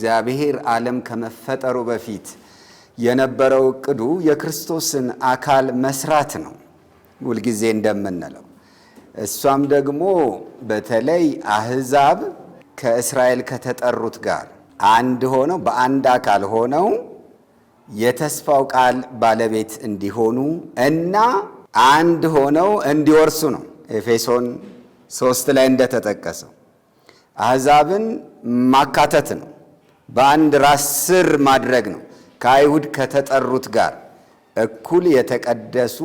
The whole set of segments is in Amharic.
እግዚአብሔር ዓለም ከመፈጠሩ በፊት የነበረው ዕቅዱ የክርስቶስን አካል መስራት ነው ሁልጊዜ እንደምንለው። እሷም ደግሞ በተለይ አሕዛብ ከእስራኤል ከተጠሩት ጋር አንድ ሆነው በአንድ አካል ሆነው የተስፋው ቃል ባለቤት እንዲሆኑ እና አንድ ሆነው እንዲወርሱ ነው። ኤፌሶን 3 ላይ እንደተጠቀሰው አሕዛብን ማካተት ነው። በአንድ ራስ ስር ማድረግ ነው። ከአይሁድ ከተጠሩት ጋር እኩል የተቀደሱ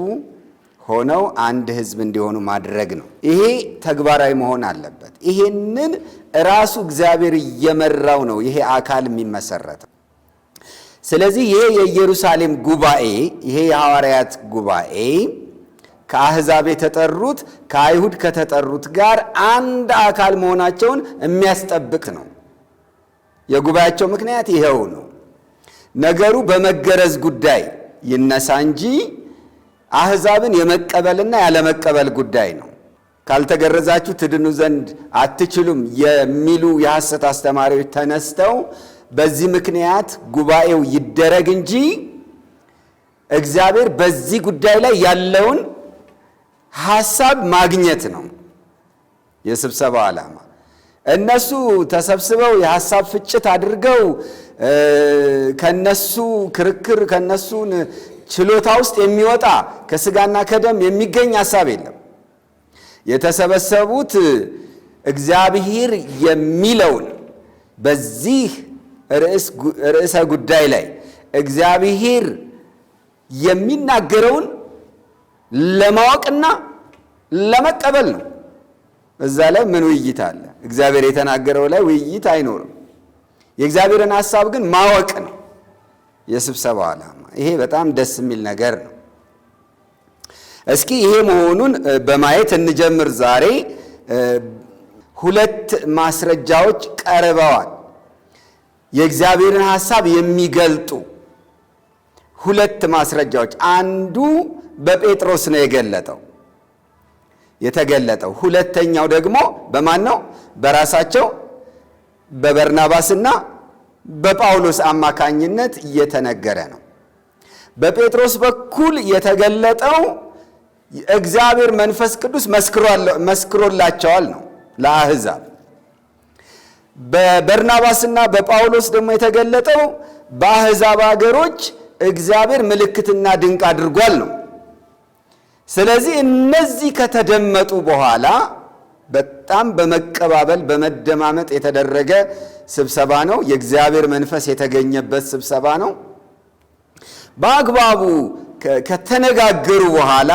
ሆነው አንድ ሕዝብ እንዲሆኑ ማድረግ ነው። ይሄ ተግባራዊ መሆን አለበት። ይሄንን ራሱ እግዚአብሔር እየመራው ነው ይሄ አካል የሚመሰረተው። ስለዚህ ይሄ የኢየሩሳሌም ጉባኤ፣ ይሄ የሐዋርያት ጉባኤ ከአሕዛብ የተጠሩት ከአይሁድ ከተጠሩት ጋር አንድ አካል መሆናቸውን የሚያስጠብቅ ነው። የጉባኤያቸው ምክንያት ይሄው ነው። ነገሩ በመገረዝ ጉዳይ ይነሳ እንጂ አሕዛብን የመቀበልና ያለመቀበል ጉዳይ ነው። ካልተገረዛችሁ ትድኑ ዘንድ አትችሉም የሚሉ የሐሰት አስተማሪዎች ተነስተው በዚህ ምክንያት ጉባኤው ይደረግ እንጂ እግዚአብሔር በዚህ ጉዳይ ላይ ያለውን ሐሳብ ማግኘት ነው የስብሰባው ዓላማ። እነሱ ተሰብስበው የሐሳብ ፍጭት አድርገው ከነሱ ክርክር ከነሱን ችሎታ ውስጥ የሚወጣ ከስጋና ከደም የሚገኝ ሐሳብ የለም። የተሰበሰቡት እግዚአብሔር የሚለውን በዚህ ርዕሰ ጉዳይ ላይ እግዚአብሔር የሚናገረውን ለማወቅና ለመቀበል ነው። እዛ ላይ ምን ውይይት አለ? እግዚአብሔር የተናገረው ላይ ውይይት አይኖርም። የእግዚአብሔርን ሐሳብ ግን ማወቅ ነው የስብሰባው ዓላማ። ይሄ በጣም ደስ የሚል ነገር ነው። እስኪ ይሄ መሆኑን በማየት እንጀምር። ዛሬ ሁለት ማስረጃዎች ቀርበዋል። የእግዚአብሔርን ሐሳብ የሚገልጡ ሁለት ማስረጃዎች። አንዱ በጴጥሮስ ነው የተገለጠው። ሁለተኛው ደግሞ በማን ነው? በራሳቸው በበርናባስና በጳውሎስ አማካኝነት እየተነገረ ነው። በጴጥሮስ በኩል የተገለጠው እግዚአብሔር መንፈስ ቅዱስ መስክሮላቸዋል ነው ለአሕዛብ። በበርናባስና በጳውሎስ ደግሞ የተገለጠው በአሕዛብ አገሮች እግዚአብሔር ምልክትና ድንቅ አድርጓል ነው። ስለዚህ እነዚህ ከተደመጡ በኋላ በጣም በመቀባበል በመደማመጥ የተደረገ ስብሰባ ነው። የእግዚአብሔር መንፈስ የተገኘበት ስብሰባ ነው። በአግባቡ ከተነጋገሩ በኋላ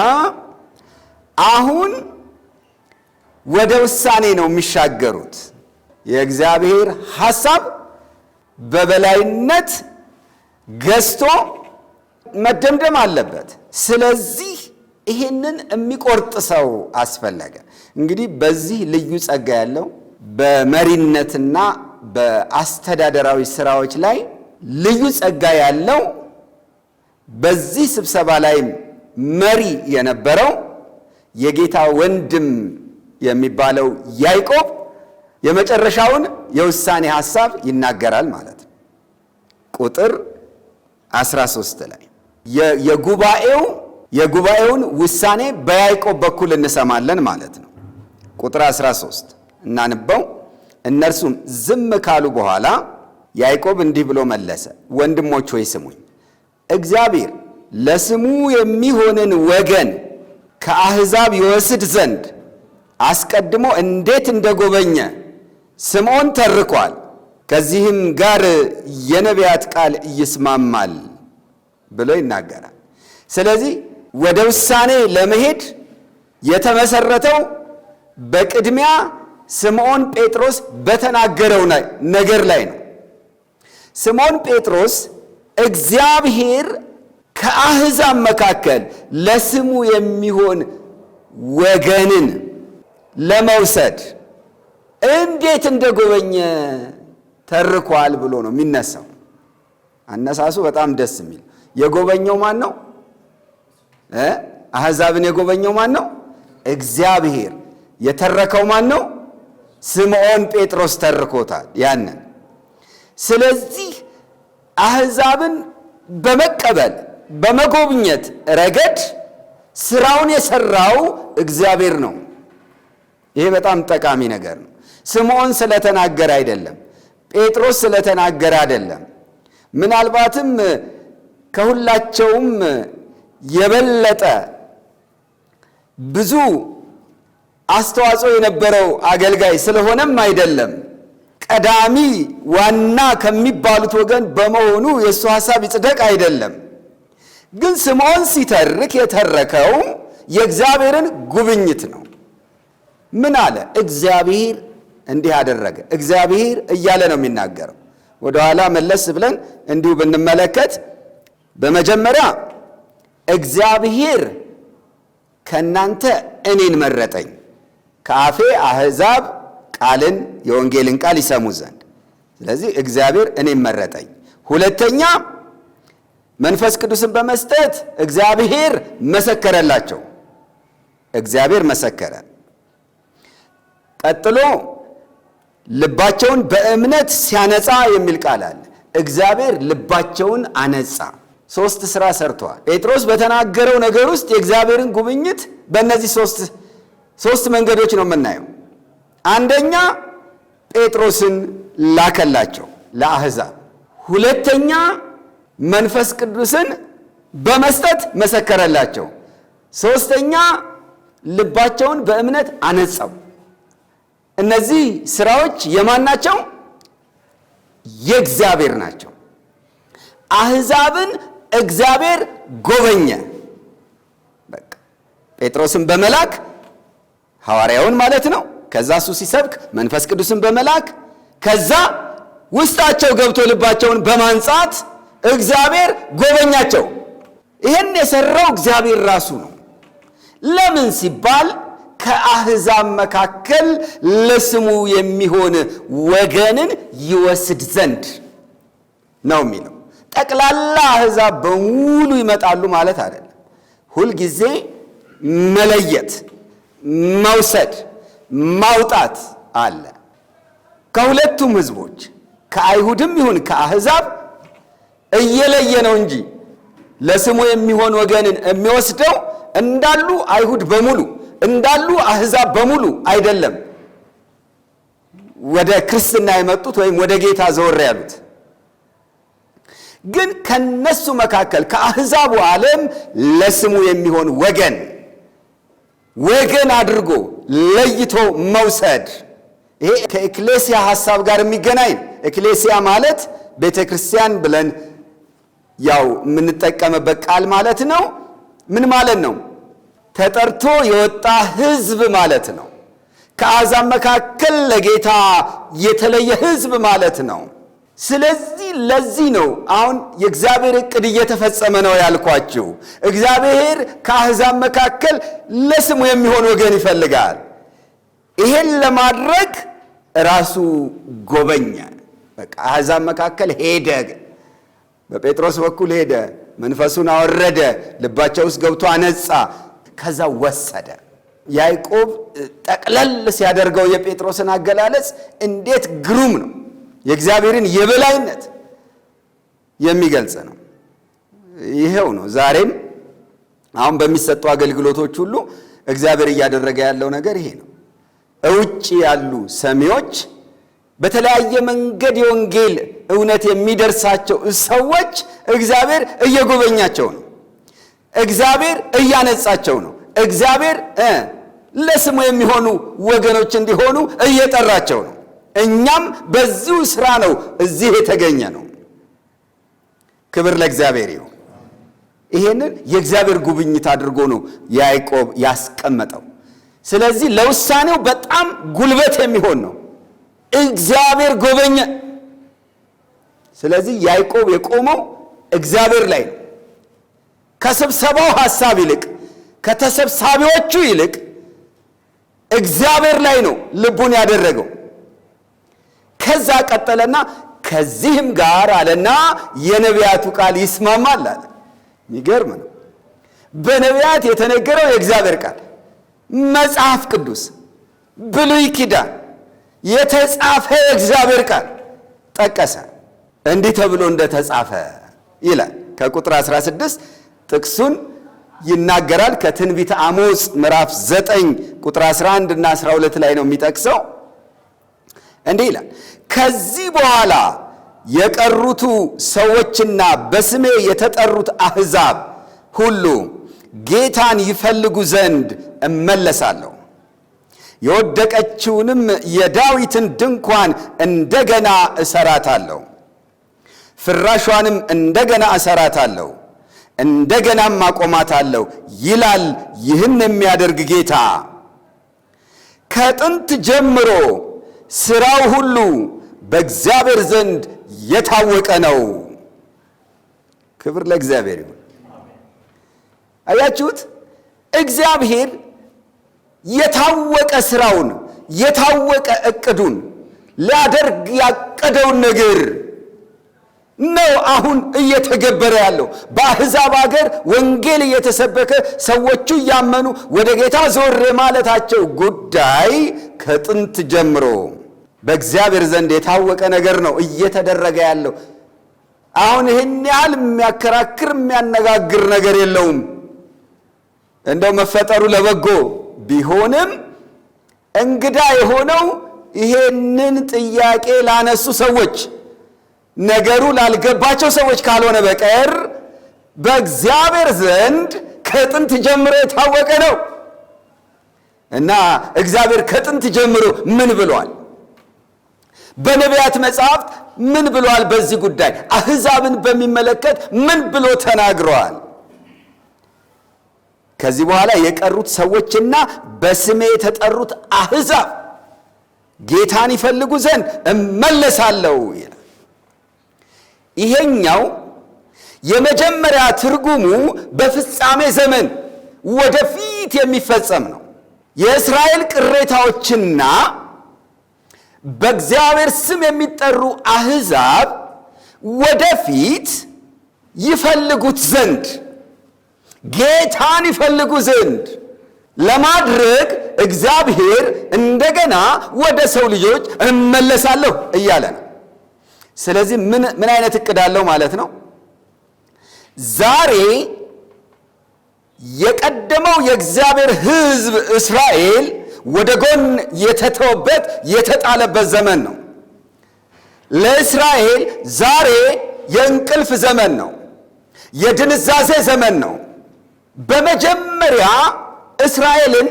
አሁን ወደ ውሳኔ ነው የሚሻገሩት። የእግዚአብሔር ሐሳብ በበላይነት ገዝቶ መደምደም አለበት። ስለዚህ ይሄንን የሚቆርጥ ሰው አስፈለገ። እንግዲህ በዚህ ልዩ ጸጋ ያለው በመሪነትና በአስተዳደራዊ ስራዎች ላይ ልዩ ጸጋ ያለው በዚህ ስብሰባ ላይ መሪ የነበረው የጌታ ወንድም የሚባለው ያዕቆብ የመጨረሻውን የውሳኔ ሐሳብ ይናገራል ማለት ነው። ቁጥር 13 ላይ የጉባኤውን ውሳኔ በያዕቆብ በኩል እንሰማለን ማለት ነው። ቁጥር 13 እናንበው። እነርሱም ዝም ካሉ በኋላ ያዕቆብ እንዲህ ብሎ መለሰ፣ ወንድሞች ሆይ ስሙኝ። እግዚአብሔር ለስሙ የሚሆንን ወገን ከአሕዛብ ይወስድ ዘንድ አስቀድሞ እንዴት እንደጎበኘ ስምዖን ተርኳል። ከዚህም ጋር የነቢያት ቃል ይስማማል ብሎ ይናገራል። ስለዚህ ወደ ውሳኔ ለመሄድ የተመሰረተው በቅድሚያ ስምዖን ጴጥሮስ በተናገረው ነገር ላይ ነው። ስምዖን ጴጥሮስ እግዚአብሔር ከአሕዛብ መካከል ለስሙ የሚሆን ወገንን ለመውሰድ እንዴት እንደጎበኘ ተርኳል ብሎ ነው የሚነሳው። አነሳሱ በጣም ደስ የሚል። የጎበኘው ማን ነው? አሕዛብን የጎበኘው ማን ነው? እግዚአብሔር። የተረከው ማን ነው? ስምዖን ጴጥሮስ ተርኮታል ያንን። ስለዚህ አሕዛብን በመቀበል በመጎብኘት ረገድ ስራውን የሰራው እግዚአብሔር ነው። ይሄ በጣም ጠቃሚ ነገር ነው። ስምዖን ስለተናገረ አይደለም፣ ጴጥሮስ ስለተናገረ አይደለም። ምናልባትም ከሁላቸውም የበለጠ ብዙ አስተዋጽኦ የነበረው አገልጋይ ስለሆነም አይደለም። ቀዳሚ ዋና ከሚባሉት ወገን በመሆኑ የእሱ ሐሳብ ይጽደቅ አይደለም። ግን ስምዖን ሲተርክ የተረከው የእግዚአብሔርን ጉብኝት ነው። ምን አለ? እግዚአብሔር እንዲህ አደረገ። እግዚአብሔር እያለ ነው የሚናገረው። ወደኋላ መለስ ብለን እንዲሁ ብንመለከት በመጀመሪያ እግዚአብሔር ከእናንተ እኔን መረጠኝ፣ ከአፌ አሕዛብ ቃልን የወንጌልን ቃል ይሰሙ ዘንድ። ስለዚህ እግዚአብሔር እኔን መረጠኝ። ሁለተኛ መንፈስ ቅዱስን በመስጠት እግዚአብሔር መሰከረላቸው። እግዚአብሔር መሰከረ። ቀጥሎ ልባቸውን በእምነት ሲያነጻ የሚል ቃል አለ። እግዚአብሔር ልባቸውን አነጻ። ሶስት ስራ ሰርተዋል። ጴጥሮስ በተናገረው ነገር ውስጥ የእግዚአብሔርን ጉብኝት በእነዚህ ሶስት መንገዶች ነው የምናየው። አንደኛ ጴጥሮስን ላከላቸው ለአሕዛብ። ሁለተኛ መንፈስ ቅዱስን በመስጠት መሰከረላቸው። ሶስተኛ ልባቸውን በእምነት አነጻው። እነዚህ ስራዎች የማን ናቸው? የእግዚአብሔር ናቸው። አሕዛብን እግዚአብሔር ጎበኘ። በቃ ጴጥሮስን በመላክ ሐዋርያውን ማለት ነው። ከዛ እሱ ሲሰብክ መንፈስ ቅዱስን በመላክ ከዛ ውስጣቸው ገብቶ ልባቸውን በማንጻት እግዚአብሔር ጎበኛቸው። ይህን የሰራው እግዚአብሔር ራሱ ነው። ለምን ሲባል ከአሕዛብ መካከል ለስሙ የሚሆን ወገንን ይወስድ ዘንድ ነው የሚለው። ጠቅላላ አሕዛብ በሙሉ ይመጣሉ ማለት አይደለም። ሁልጊዜ መለየት፣ መውሰድ፣ ማውጣት አለ። ከሁለቱም ሕዝቦች ከአይሁድም ይሁን ከአሕዛብ እየለየ ነው እንጂ ለስሙ የሚሆን ወገንን የሚወስደው እንዳሉ አይሁድ በሙሉ እንዳሉ አሕዛብ በሙሉ አይደለም ወደ ክርስትና የመጡት ወይም ወደ ጌታ ዘወር ያሉት። ግን ከነሱ መካከል ከአሕዛቡ ዓለም ለስሙ የሚሆን ወገን አድርጎ ለይቶ መውሰድ፣ ይሄ ከኤክሌሲያ ሐሳብ ጋር የሚገናኝ። ኤክሌሲያ ማለት ቤተ ክርስቲያን ብለን ያው የምንጠቀምበት ቃል ማለት ነው። ምን ማለት ነው? ተጠርቶ የወጣ ሕዝብ ማለት ነው። ከአሕዛብ መካከል ለጌታ የተለየ ሕዝብ ማለት ነው። ስለዚህ ለዚህ ነው አሁን የእግዚአብሔር ዕቅድ እየተፈጸመ ነው ያልኳችሁ። እግዚአብሔር ከአሕዛብ መካከል ለስሙ የሚሆን ወገን ይፈልጋል። ይሄን ለማድረግ ራሱ ጎበኘ። በቃ አሕዛብ መካከል ሄደ፣ በጴጥሮስ በኩል ሄደ፣ መንፈሱን አወረደ፣ ልባቸው ውስጥ ገብቶ አነጻ፣ ከዛ ወሰደ። ያዕቆብ ጠቅለል ሲያደርገው የጴጥሮስን አገላለጽ እንዴት ግሩም ነው! የእግዚአብሔርን የበላይነት የሚገልጽ ነው። ይሄው ነው ዛሬም አሁን በሚሰጡ አገልግሎቶች ሁሉ እግዚአብሔር እያደረገ ያለው ነገር ይሄ ነው። እውጭ ያሉ ሰሚዎች፣ በተለያየ መንገድ የወንጌል እውነት የሚደርሳቸው ሰዎች እግዚአብሔር እየጎበኛቸው ነው። እግዚአብሔር እያነጻቸው ነው። እግዚአብሔር ለስሙ የሚሆኑ ወገኖች እንዲሆኑ እየጠራቸው ነው። እኛም በዚሁ ስራ ነው እዚህ የተገኘ ነው። ክብር ለእግዚአብሔር ይሁን። ይሄንን የእግዚአብሔር ጉብኝት አድርጎ ነው ያዕቆብ ያስቀመጠው። ስለዚህ ለውሳኔው በጣም ጉልበት የሚሆን ነው። እግዚአብሔር ጎበኘ። ስለዚህ ያዕቆብ የቆመው እግዚአብሔር ላይ ነው። ከስብሰባው ሐሳብ ይልቅ ከተሰብሳቢዎቹ ይልቅ እግዚአብሔር ላይ ነው ልቡን ያደረገው። ከዛ ቀጠለና ከዚህም ጋር አለና የነቢያቱ ቃል ይስማማል አለ። የሚገርም ነው። በነቢያት የተነገረው የእግዚአብሔር ቃል፣ መጽሐፍ ቅዱስ፣ ብሉይ ኪዳን የተጻፈ የእግዚአብሔር ቃል ጠቀሰ። እንዲህ ተብሎ እንደተጻፈ ይላል። ከቁጥር 16 ጥቅሱን ይናገራል። ከትንቢተ አሞጽ ምዕራፍ 9 ቁጥር 11 እና 12 ላይ ነው የሚጠቅሰው። እንዲህ ይላል፣ ከዚህ በኋላ የቀሩቱ ሰዎችና በስሜ የተጠሩት አሕዛብ ሁሉ ጌታን ይፈልጉ ዘንድ እመለሳለሁ፣ የወደቀችውንም የዳዊትን ድንኳን እንደገና እሰራታለሁ፣ ፍራሿንም እንደገና እሰራታለሁ፣ እንደገናም አቆማታለሁ ይላል ይህን የሚያደርግ ጌታ። ከጥንት ጀምሮ ሥራው ሁሉ በእግዚአብሔር ዘንድ የታወቀ ነው። ክብር ለእግዚአብሔር ይሁን። አያችሁት? እግዚአብሔር የታወቀ ሥራውን የታወቀ ዕቅዱን ሊያደርግ ያቀደውን ነገር ነው አሁን እየተገበረ ያለው። በአሕዛብ አገር ወንጌል እየተሰበከ ሰዎቹ እያመኑ ወደ ጌታ ዞር ማለታቸው ጉዳይ ከጥንት ጀምሮ በእግዚአብሔር ዘንድ የታወቀ ነገር ነው እየተደረገ ያለው። አሁን ይህን ያህል የሚያከራክር የሚያነጋግር ነገር የለውም። እንደው መፈጠሩ ለበጎ ቢሆንም እንግዳ የሆነው ይሄንን ጥያቄ ላነሱ ሰዎች፣ ነገሩ ላልገባቸው ሰዎች ካልሆነ በቀር በእግዚአብሔር ዘንድ ከጥንት ጀምሮ የታወቀ ነው እና እግዚአብሔር ከጥንት ጀምሮ ምን ብሏል? በነቢያት መጽሐፍት ምን ብሏል? በዚህ ጉዳይ አሕዛብን በሚመለከት ምን ብሎ ተናግረዋል? ከዚህ በኋላ የቀሩት ሰዎችና በስሜ የተጠሩት አሕዛብ ጌታን ይፈልጉ ዘንድ እመለሳለሁ ይላል። ይሄኛው የመጀመሪያ ትርጉሙ በፍጻሜ ዘመን ወደፊት የሚፈጸም ነው። የእስራኤል ቅሬታዎችና በእግዚአብሔር ስም የሚጠሩ አሕዛብ ወደፊት ይፈልጉት ዘንድ ጌታን ይፈልጉ ዘንድ ለማድረግ እግዚአብሔር እንደገና ወደ ሰው ልጆች እመለሳለሁ እያለ ነው። ስለዚህ ምን አይነት ዕቅድ አለው ማለት ነው? ዛሬ የቀደመው የእግዚአብሔር ሕዝብ እስራኤል ወደ ጎን የተተወበት የተጣለበት ዘመን ነው። ለእስራኤል ዛሬ የእንቅልፍ ዘመን ነው፣ የድንዛዜ ዘመን ነው። በመጀመሪያ እስራኤልን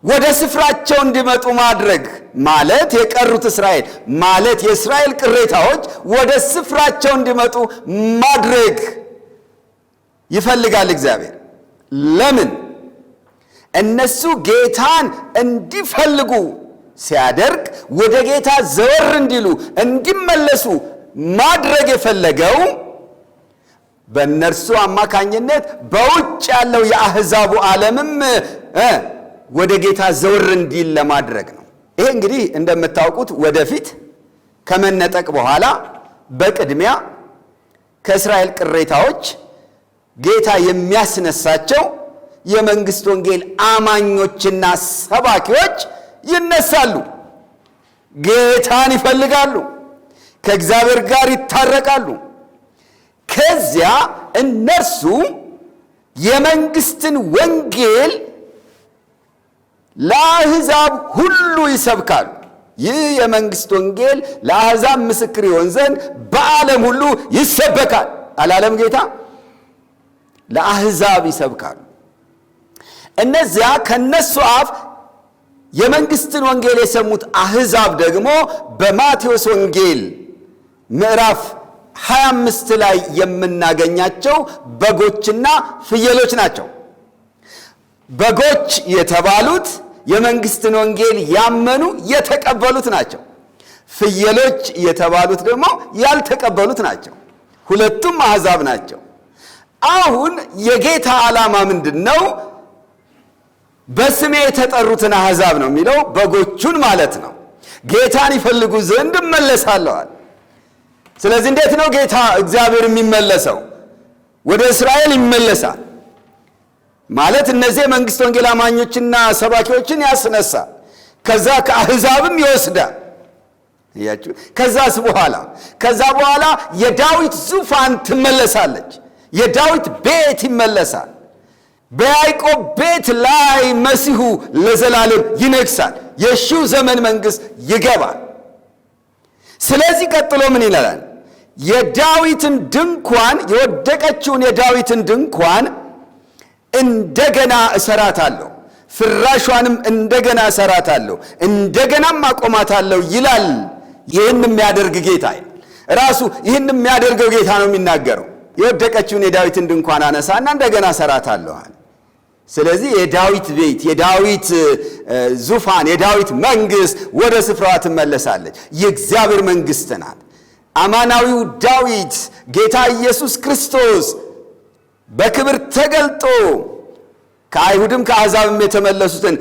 ወደ ስፍራቸው እንዲመጡ ማድረግ ማለት የቀሩት እስራኤል ማለት የእስራኤል ቅሬታዎች ወደ ስፍራቸው እንዲመጡ ማድረግ ይፈልጋል እግዚአብሔር። ለምን? እነሱ ጌታን እንዲፈልጉ ሲያደርግ ወደ ጌታ ዘወር እንዲሉ እንዲመለሱ ማድረግ የፈለገው በእነርሱ አማካኝነት በውጭ ያለው የአሕዛቡ ዓለምም ወደ ጌታ ዘወር እንዲል ለማድረግ ነው። ይሄ እንግዲህ እንደምታውቁት ወደፊት ከመነጠቅ በኋላ በቅድሚያ ከእስራኤል ቅሬታዎች ጌታ የሚያስነሳቸው የመንግስት ወንጌል አማኞችና ሰባኪዎች ይነሳሉ። ጌታን ይፈልጋሉ፣ ከእግዚአብሔር ጋር ይታረቃሉ። ከዚያ እነርሱ የመንግስትን ወንጌል ለአሕዛብ ሁሉ ይሰብካሉ። ይህ የመንግስት ወንጌል ለአሕዛብ ምስክር ይሆን ዘንድ በዓለም ሁሉ ይሰበካል አላለም ጌታ? ለአሕዛብ ይሰብካሉ። እነዚያ ከነሱ አፍ የመንግስትን ወንጌል የሰሙት አሕዛብ ደግሞ በማቴዎስ ወንጌል ምዕራፍ 25 ላይ የምናገኛቸው በጎችና ፍየሎች ናቸው። በጎች የተባሉት የመንግስትን ወንጌል ያመኑ የተቀበሉት ናቸው። ፍየሎች የተባሉት ደግሞ ያልተቀበሉት ናቸው። ሁለቱም አሕዛብ ናቸው። አሁን የጌታ ዓላማ ምንድን ነው? በስሜ የተጠሩትን አሕዛብ ነው የሚለው፣ በጎቹን ማለት ነው። ጌታን ይፈልጉ ዘንድ እመለሳለዋል። ስለዚህ እንዴት ነው ጌታ እግዚአብሔር የሚመለሰው? ወደ እስራኤል ይመለሳል ማለት እነዚህ የመንግስት ወንጌል አማኞችና ሰባኪዎችን ያስነሳል። ከዛ ከአሕዛብም ይወስዳል። ያችሁ ከዛ በኋላ የዳዊት ዙፋን ትመለሳለች። የዳዊት ቤት ይመለሳል። በያዕቆብ ቤት ላይ መሲሁ ለዘላለም ይነግሳል። የሺው ዘመን መንግስት ይገባል። ስለዚህ ቀጥሎ ምን ይላል? የዳዊትን ድንኳን የወደቀችውን የዳዊትን ድንኳን እንደገና እሰራታለሁ፣ ፍራሿንም እንደገና እሰራታለሁ፣ እንደገናም አቆማታለሁ ይላል። ይህን የሚያደርግ ጌታ ራሱ ይህን የሚያደርገው ጌታ ነው የሚናገረው። የወደቀችውን የዳዊትን ድንኳን አነሳና እንደገና እሰራታለሁ አለ። ስለዚህ የዳዊት ቤት፣ የዳዊት ዙፋን፣ የዳዊት መንግስት ወደ ስፍራዋ ትመለሳለች። የእግዚአብሔር መንግስት ናት። አማናዊው ዳዊት ጌታ ኢየሱስ ክርስቶስ በክብር ተገልጦ ከአይሁድም ከአሕዛብም የተመለሱትን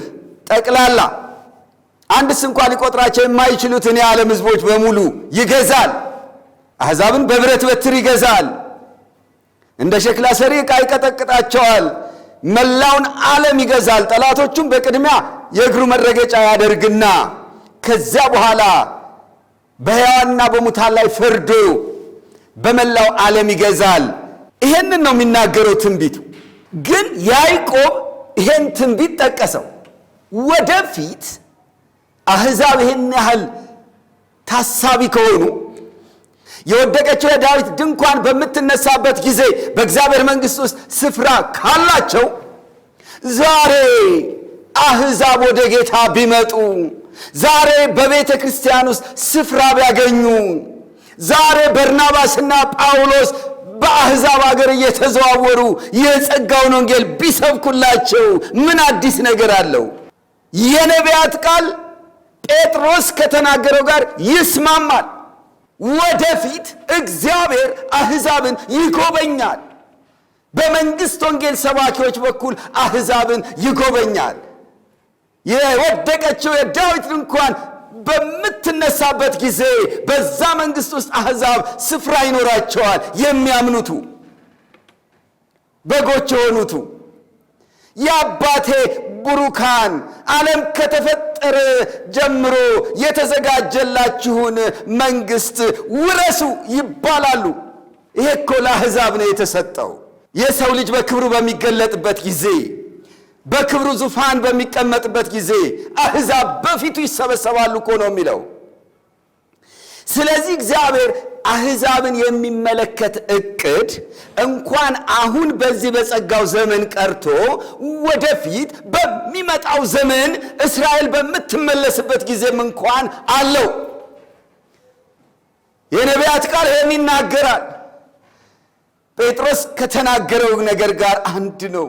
ጠቅላላ አንድስ እንኳን ሊቆጥራቸው የማይችሉትን የዓለም ሕዝቦች በሙሉ ይገዛል። አሕዛብን በብረት በትር ይገዛል። እንደ ሸክላ ሰሪ ዕቃ ይቀጠቅጣቸዋል። መላውን ዓለም ይገዛል። ጠላቶቹም በቅድሚያ የእግሩ መረገጫ ያደርግና ከዚያ በኋላ በሕያዋንና በሙታን ላይ ፈርዶ በመላው ዓለም ይገዛል። ይሄንን ነው የሚናገረው ትንቢቱ። ግን ያዕቆብ ይሄን ትንቢት ጠቀሰው። ወደፊት አሕዛብ ይሄን ያህል ታሳቢ ከሆኑ የወደቀችው የዳዊት ድንኳን በምትነሳበት ጊዜ በእግዚአብሔር መንግሥት ውስጥ ስፍራ ካላቸው ዛሬ አሕዛብ ወደ ጌታ ቢመጡ፣ ዛሬ በቤተ ክርስቲያን ውስጥ ስፍራ ቢያገኙ፣ ዛሬ በርናባስና ጳውሎስ በአሕዛብ አገር እየተዘዋወሩ የጸጋውን ወንጌል ቢሰብኩላቸው ምን አዲስ ነገር አለው? የነቢያት ቃል ጴጥሮስ ከተናገረው ጋር ይስማማል። ወደፊት እግዚአብሔር አሕዛብን ይጎበኛል። በመንግሥት ወንጌል ሰባኪዎች በኩል አሕዛብን ይጎበኛል። የወደቀችው የዳዊት ድንኳን በምትነሳበት ጊዜ በዛ መንግሥት ውስጥ አሕዛብ ስፍራ ይኖራቸዋል። የሚያምኑቱ በጎች የሆኑቱ የአባቴ ቡሩካን ዓለም ከተፈጠረ ጀምሮ የተዘጋጀላችሁን መንግሥት ውረሱ ይባላሉ። ይሄ እኮ ለአሕዛብ ነው የተሰጠው። የሰው ልጅ በክብሩ በሚገለጥበት ጊዜ፣ በክብሩ ዙፋን በሚቀመጥበት ጊዜ አሕዛብ በፊቱ ይሰበሰባሉ እኮ ነው የሚለው። ስለዚህ እግዚአብሔር አሕዛብን የሚመለከት ዕቅድ እንኳን አሁን በዚህ በጸጋው ዘመን ቀርቶ ወደፊት በሚመጣው ዘመን እስራኤል በምትመለስበት ጊዜም እንኳን አለው። የነቢያት ቃል ይህን ይናገራል። ጴጥሮስ ከተናገረው ነገር ጋር አንድ ነው።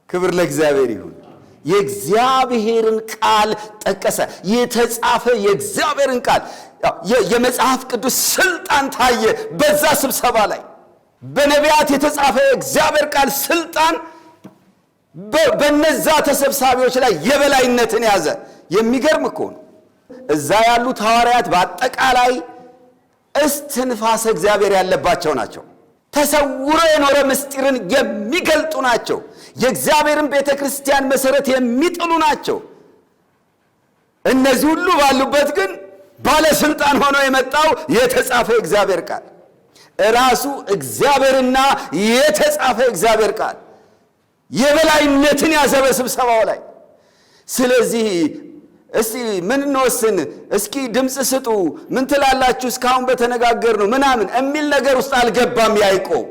ክብር ለእግዚአብሔር ይሁን። የእግዚአብሔርን ቃል ጠቀሰ። የተጻፈ የእግዚአብሔርን ቃል የመጽሐፍ ቅዱስ ስልጣን ታየ በዛ ስብሰባ ላይ። በነቢያት የተጻፈ የእግዚአብሔር ቃል ስልጣን በነዛ ተሰብሳቢዎች ላይ የበላይነትን ያዘ። የሚገርም እኮ ነው። እዛ ያሉት ሐዋርያት በአጠቃላይ እስትንፋሰ እግዚአብሔር ያለባቸው ናቸው። ተሰውሮ የኖረ ምስጢርን የሚገልጡ ናቸው። የእግዚአብሔርን ቤተ ክርስቲያን መሠረት የሚጥሉ ናቸው። እነዚህ ሁሉ ባሉበት ግን ባለስልጣን ሆኖ የመጣው የተጻፈ እግዚአብሔር ቃል ራሱ እግዚአብሔርና የተጻፈ እግዚአብሔር ቃል የበላይነትን ያዘ በስብሰባው ላይ። ስለዚህ እስቲ ምን እንወስን፣ እስኪ ድምፅ ስጡ፣ ምን ትላላችሁ፣ እስካሁን በተነጋገርነው ምናምን የሚል ነገር ውስጥ አልገባም ያዕቆብ።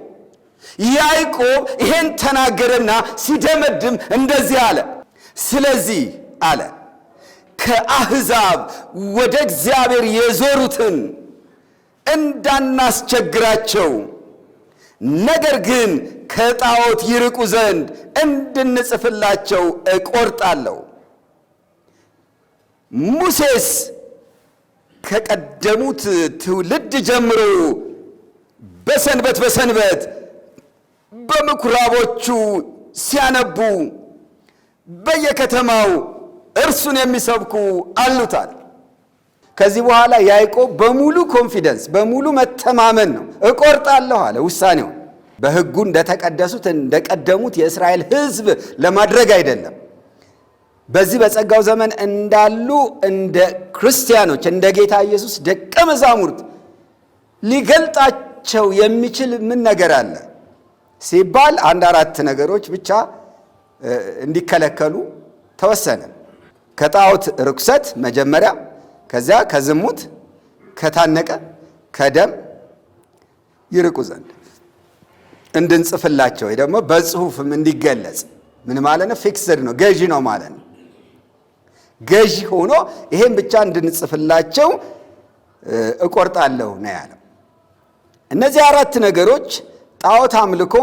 ያዕቆብ ይሄን ተናገረና ሲደመድም እንደዚህ አለ። ስለዚህ አለ ከአሕዛብ ወደ እግዚአብሔር የዞሩትን እንዳናስቸግራቸው፣ ነገር ግን ከጣዖት ይርቁ ዘንድ እንድንጽፍላቸው እቆርጣለሁ። ሙሴስ ከቀደሙት ትውልድ ጀምሮ በሰንበት በምኩራቦቹ ሲያነቡ በየከተማው እርሱን የሚሰብኩ አሉታል። ከዚህ በኋላ ያዕቆብ በሙሉ ኮንፊደንስ በሙሉ መተማመን ነው እቆርጣለሁ አለ። ውሳኔው በሕጉ እንደተቀደሱት እንደቀደሙት የእስራኤል ሕዝብ ለማድረግ አይደለም። በዚህ በጸጋው ዘመን እንዳሉ እንደ ክርስቲያኖች እንደ ጌታ ኢየሱስ ደቀ መዛሙርት ሊገልጣቸው የሚችል ምን ነገር አለ ሲባል አንድ አራት ነገሮች ብቻ እንዲከለከሉ ተወሰነ። ከጣዖት ርኩሰት መጀመሪያ፣ ከዚያ ከዝሙት፣ ከታነቀ ከደም ይርቁ ዘንድ እንድንጽፍላቸው ወይ ደግሞ በጽሁፍም እንዲገለጽ። ምን ማለት ነው? ፊክስድ ነው፣ ገዢ ነው ማለት ነው። ገዢ ሆኖ ይሄን ብቻ እንድንጽፍላቸው እቆርጣለሁ ነው ያለው። እነዚህ አራት ነገሮች ጣዖት አምልኮ፣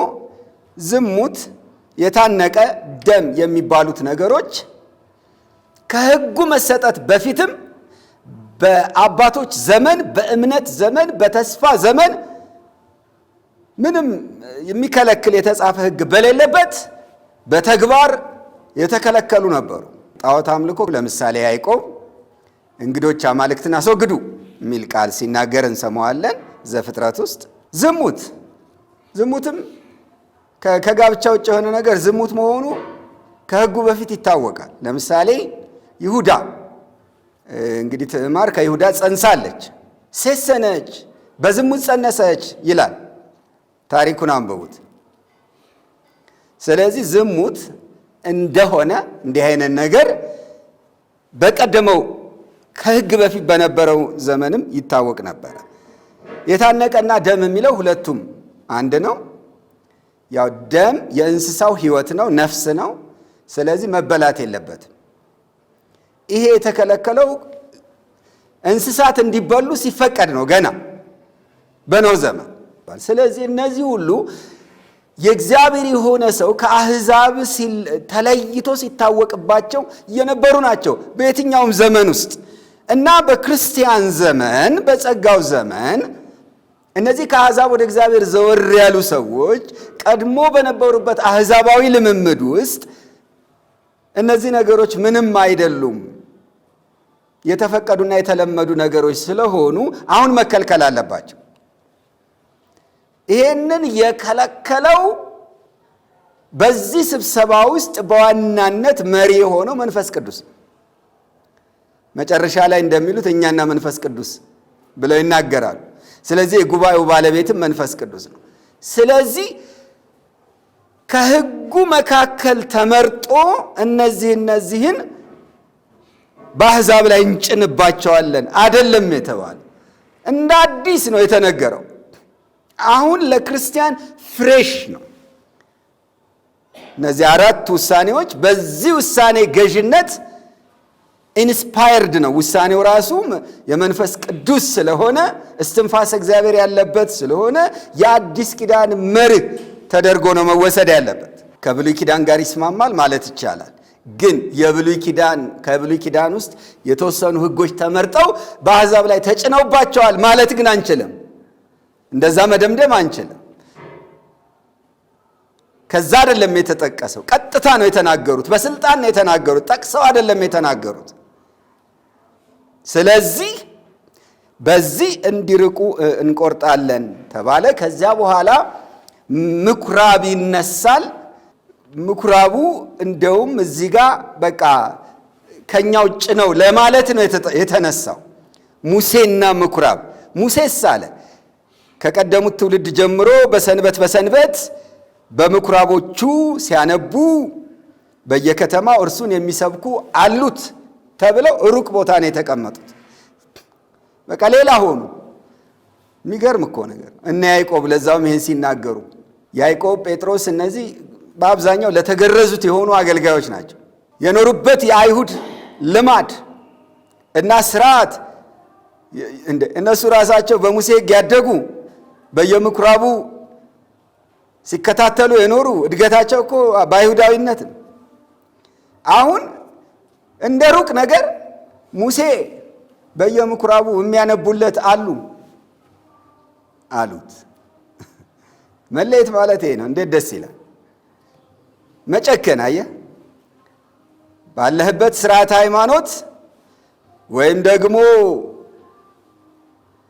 ዝሙት፣ የታነቀ ደም የሚባሉት ነገሮች ከሕጉ መሰጠት በፊትም በአባቶች ዘመን፣ በእምነት ዘመን፣ በተስፋ ዘመን ምንም የሚከለክል የተጻፈ ሕግ በሌለበት በተግባር የተከለከሉ ነበሩ። ጣዖት አምልኮ ለምሳሌ ያዕቆብ እንግዶች አማልክትን አስወግዱ የሚል ቃል ሲናገር እንሰማዋለን ዘፍጥረት ውስጥ። ዝሙትም ከጋብቻ ውጭ የሆነ ነገር ዝሙት መሆኑ ከሕጉ በፊት ይታወቃል። ለምሳሌ ይሁዳ እንግዲህ ትዕማር ከይሁዳ ጸንሳለች፣ ሴሰነች፣ በዝሙት ጸነሰች ይላል። ታሪኩን አንብቡት። ስለዚህ ዝሙት እንደሆነ እንዲህ አይነት ነገር በቀደመው ከሕግ በፊት በነበረው ዘመንም ይታወቅ ነበረ። የታነቀና ደም የሚለው ሁለቱም አንድ ነው። ያው ደም የእንስሳው ሕይወት ነው፣ ነፍስ ነው። ስለዚህ መበላት የለበትም። ይሄ የተከለከለው እንስሳት እንዲበሉ ሲፈቀድ ነው ገና በኖህ ዘመን። ስለዚህ እነዚህ ሁሉ የእግዚአብሔር የሆነ ሰው ከአሕዛብ ተለይቶ ሲታወቅባቸው የነበሩ ናቸው በየትኛውም ዘመን ውስጥ እና በክርስቲያን ዘመን በጸጋው ዘመን እነዚህ ከአሕዛብ ወደ እግዚአብሔር ዘወር ያሉ ሰዎች ቀድሞ በነበሩበት አሕዛባዊ ልምምድ ውስጥ እነዚህ ነገሮች ምንም አይደሉም፣ የተፈቀዱና የተለመዱ ነገሮች ስለሆኑ አሁን መከልከል አለባቸው። ይሄንን የከለከለው በዚህ ስብሰባ ውስጥ በዋናነት መሪ የሆነው መንፈስ ቅዱስ መጨረሻ ላይ እንደሚሉት እኛና መንፈስ ቅዱስ ብለው ይናገራሉ። ስለዚህ የጉባኤው ባለቤትም መንፈስ ቅዱስ ነው። ስለዚህ ከሕጉ መካከል ተመርጦ እነዚህን በአሕዛብ ላይ እንጭንባቸዋለን አይደለም የተባለ፣ እንደ አዲስ ነው የተነገረው። አሁን ለክርስቲያን ፍሬሽ ነው። እነዚህ አራት ውሳኔዎች በዚህ ውሳኔ ገዥነት ኢንስፓየርድ ነው። ውሳኔው ራሱ የመንፈስ ቅዱስ ስለሆነ እስትንፋስ እግዚአብሔር ያለበት ስለሆነ የአዲስ ኪዳን መርህ ተደርጎ ነው መወሰድ ያለበት። ከብሉይ ኪዳን ጋር ይስማማል ማለት ይቻላል። ግን ከብሉይ ኪዳን ውስጥ የተወሰኑ ሕጎች ተመርጠው በአሕዛብ ላይ ተጭነውባቸዋል ማለት ግን አንችልም። እንደዛ መደምደም አንችልም። ከዛ አይደለም የተጠቀሰው፣ ቀጥታ ነው የተናገሩት። በስልጣን ነው የተናገሩት፣ ጠቅሰው አይደለም የተናገሩት። ስለዚህ በዚህ እንዲርቁ እንቆርጣለን ተባለ። ከዚያ በኋላ ምኩራብ ይነሳል። ምኩራቡ እንደውም እዚህ ጋር በቃ ከኛ ውጭ ነው ለማለት ነው የተነሳው። ሙሴና ምኩራብ። ሙሴስ አለ ከቀደሙት ትውልድ ጀምሮ በሰንበት በምኩራቦቹ ሲያነቡ በየከተማው እርሱን የሚሰብኩ አሉት ተብለው ሩቅ ቦታ ነው የተቀመጡት። በቃ ሌላ ሆኑ። የሚገርም እኮ ነገር እነ ያዕቆብ ለዛውም ይህን ሲናገሩ ያዕቆብ፣ ጴጥሮስ እነዚህ በአብዛኛው ለተገረዙት የሆኑ አገልጋዮች ናቸው። የኖሩበት የአይሁድ ልማድ እና ስርዓት እነሱ ራሳቸው በሙሴ ሕግ ያደጉ በየምኩራቡ ሲከታተሉ የኖሩ እድገታቸው እኮ በአይሁዳዊነት ነው። አሁን እንደ ሩቅ ነገር ሙሴ በየምኩራቡ የሚያነቡለት አሉት። መለየት ማለት ይሄ ነው። እንዴት ደስ ይላል! መጨከን አየህ፣ ባለህበት ስርዓት ሃይማኖት ወይም ደግሞ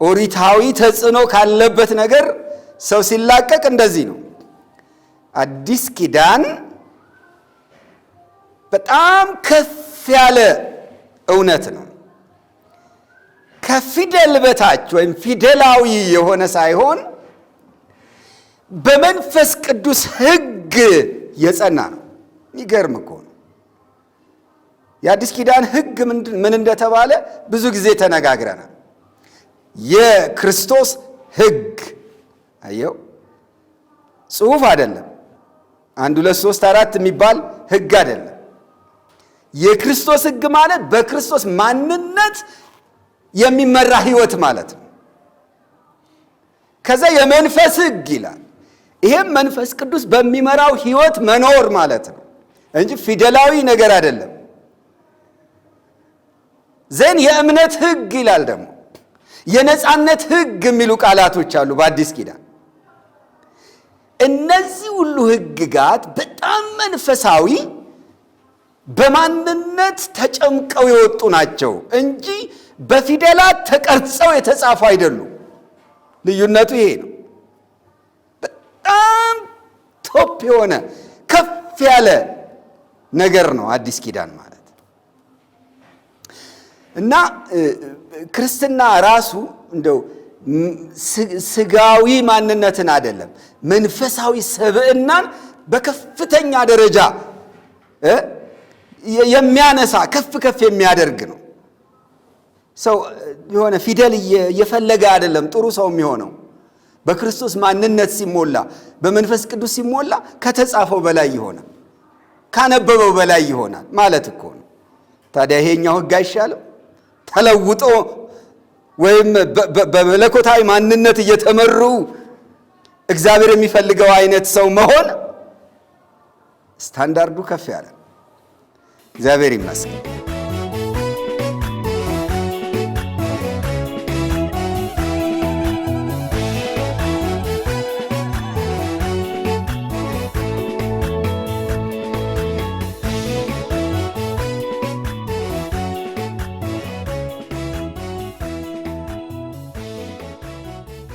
ኦሪታዊ ተጽዕኖ ካለበት ነገር ሰው ሲላቀቅ እንደዚህ ነው። አዲስ ኪዳን በጣም ከፍ ያለ እውነት ነው። ከፊደል በታች ወይም ፊደላዊ የሆነ ሳይሆን በመንፈስ ቅዱስ ሕግ የጸና ነው። የሚገርም እኮ ነው። የአዲስ ኪዳን ሕግ ምን እንደተባለ ብዙ ጊዜ ተነጋግረናል። የክርስቶስ ሕግ አየው፣ ጽሑፍ አይደለም። 1 2 3 4 የሚባል ሕግ አይደለም። የክርስቶስ ሕግ ማለት በክርስቶስ ማንነት የሚመራ ሕይወት ማለት ነው። ከዛ የመንፈስ ሕግ ይላል። ይሄም መንፈስ ቅዱስ በሚመራው ሕይወት መኖር ማለት ነው እንጂ ፊደላዊ ነገር አይደለም። ዘን የእምነት ሕግ ይላል። ደግሞ የነጻነት ሕግ የሚሉ ቃላቶች አሉ በአዲስ ኪዳን። እነዚህ ሁሉ ሕግጋት በጣም መንፈሳዊ በማንነት ተጨምቀው የወጡ ናቸው እንጂ በፊደላት ተቀርጸው የተጻፉ አይደሉም። ልዩነቱ ይሄ ነው። በጣም ቶፕ የሆነ ከፍ ያለ ነገር ነው አዲስ ኪዳን ማለት እና ክርስትና ራሱ እንደው ስጋዊ ማንነትን አይደለም፣ መንፈሳዊ ሰብዕናን በከፍተኛ ደረጃ የሚያነሳ ከፍ ከፍ የሚያደርግ ነው። ሰው የሆነ ፊደል እየፈለገ አይደለም ጥሩ ሰው የሚሆነው። በክርስቶስ ማንነት ሲሞላ፣ በመንፈስ ቅዱስ ሲሞላ ከተጻፈው በላይ ይሆናል፣ ካነበበው በላይ ይሆናል ማለት እኮ ነው። ታዲያ ይሄኛው ሕግ አይሻልም? ተለውጦ ወይም በመለኮታዊ ማንነት እየተመሩ እግዚአብሔር የሚፈልገው አይነት ሰው መሆን ስታንዳርዱ ከፍ ያለ። እግዚአብሔር ይመስገን።